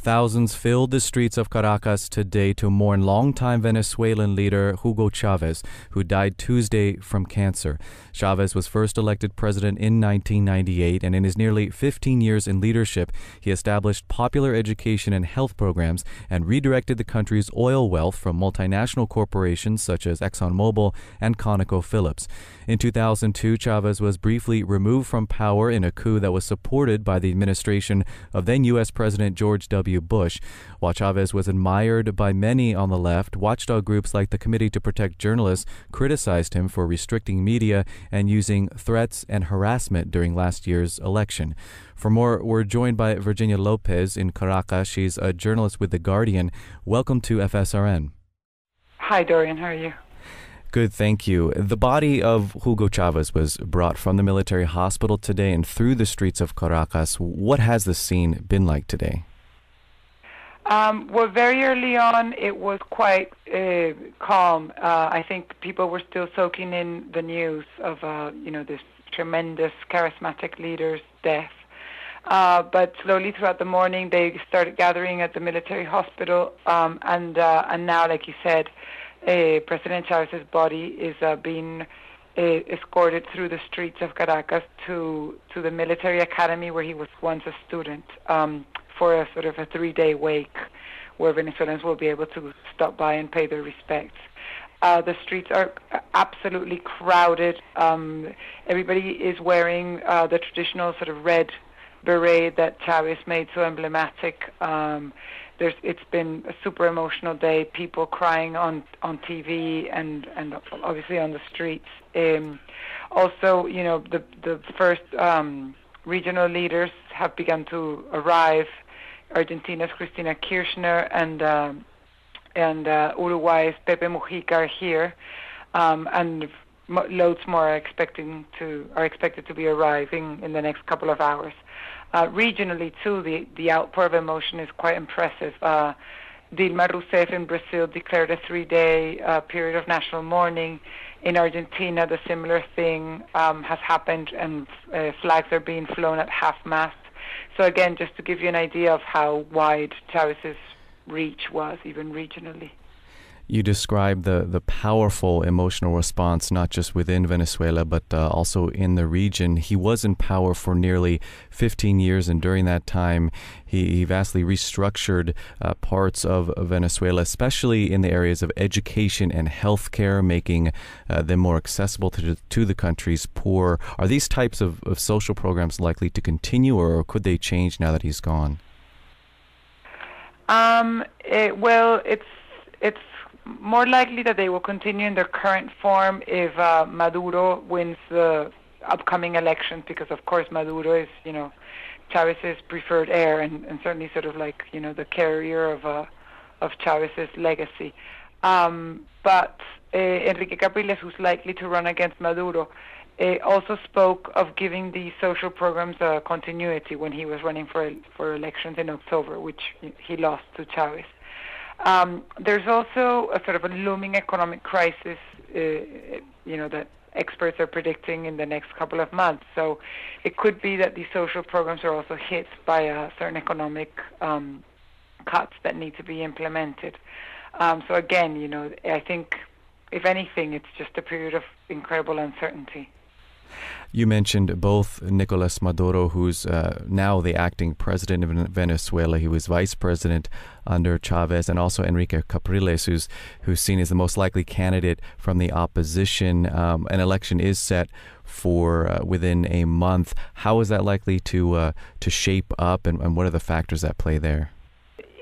Thousands filled the streets of Caracas today to mourn longtime Venezuelan leader Hugo Chavez, who died Tuesday from cancer. Chavez was first elected president in 1998, and in his nearly 15 years in leadership, he established popular education and health programs and redirected the country's oil wealth from multinational corporations such as Exxon Mobil and ConocoPhillips. In 2002, Chavez was briefly removed from power in a coup that was supported by the administration of then U.S. President George W. Bush. While Chavez was admired by many on the left, watchdog groups like the Committee to Protect Journalists criticized him for restricting media and using threats and harassment during last year's election. For more, we're joined by Virginia Lopez in Caracas. She's a journalist with The Guardian. Welcome to FSRN. Hi, Dorian. How are you? Good, thank you. The body of Hugo Chavez was brought from the military hospital today and through the streets of Caracas. What has the scene been like today? Well, very early on, it was quite calm. I think people were still soaking in the news of, this tremendous charismatic leader's death. But slowly throughout the morning, they started gathering at the military hospital, and now, like you said, President Chavez's body is being escorted through the streets of Caracas to the military academy where he was once a student, for a sort of a 3-day wake where Venezuelans will be able to stop by and pay their respects. The streets are absolutely crowded. Everybody is wearing the traditional sort of red beret that Chavez made so emblematic. It's been a super emotional day, people crying on TV and obviously on the streets. Also, the first regional leaders have begun to arrive. Argentina's Cristina Kirchner and Uruguay's Pepe Mujica are here, and loads more are expected to be arriving in the next couple of hours. Regionally, too, the outpour of emotion is quite impressive. Dilma Rousseff in Brazil declared a 3-day period of national mourning. In Argentina, the similar thing has happened, and flags are being flown at half-mast. So again, just to give you an idea of how wide Chavez's reach was, even regionally. You described the powerful emotional response, not just within Venezuela, but also in the region. He was in power for nearly 15 years, and during that time, he vastly restructured parts of Venezuela, especially in the areas of education and healthcare, making them more accessible to the country's poor. Are these types of social programs likely to continue, or could they change now that he's gone? It's more likely that they will continue in their current form if Maduro wins the upcoming elections, because of course Maduro is, Chavez's preferred heir and certainly sort of like, the carrier of Chavez's legacy. But Enrique Capriles, who's likely to run against Maduro, also spoke of giving the social programs a continuity when he was running for elections in October, which he lost to Chavez. There's also a sort of a looming economic crisis, that experts are predicting in the next couple of months. So it could be that these social programs are also hit by certain economic cuts that need to be implemented. So again, I think, if anything, it's just a period of incredible uncertainty. You mentioned both Nicolas Maduro, who's now the acting president of Venezuela. He was vice president under Chavez, and also Enrique Capriles, who's seen as the most likely candidate from the opposition. An election is set for within a month. How is that likely to shape up, and what are the factors at play there?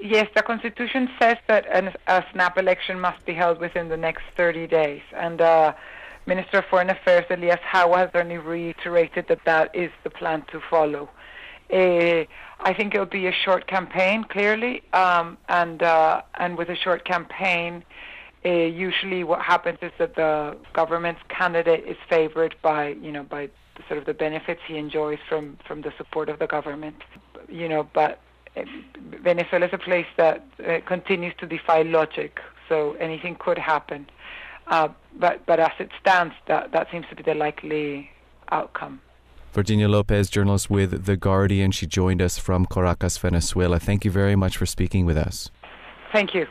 Yes, the Constitution says that a snap election must be held within the next 30 days, and Minister of Foreign Affairs Elias Hawa has only reiterated that is the plan to follow. I think it'll be a short campaign, clearly, and with a short campaign, usually what happens is that the government's candidate is favored by sort of the benefits he enjoys from the support of the government. But Venezuela is a place that continues to defy logic, so anything could happen. But as it stands, that seems to be the likely outcome. Virginia Lopez, journalist with The Guardian. She joined us from Caracas, Venezuela. Thank you very much for speaking with us. Thank you.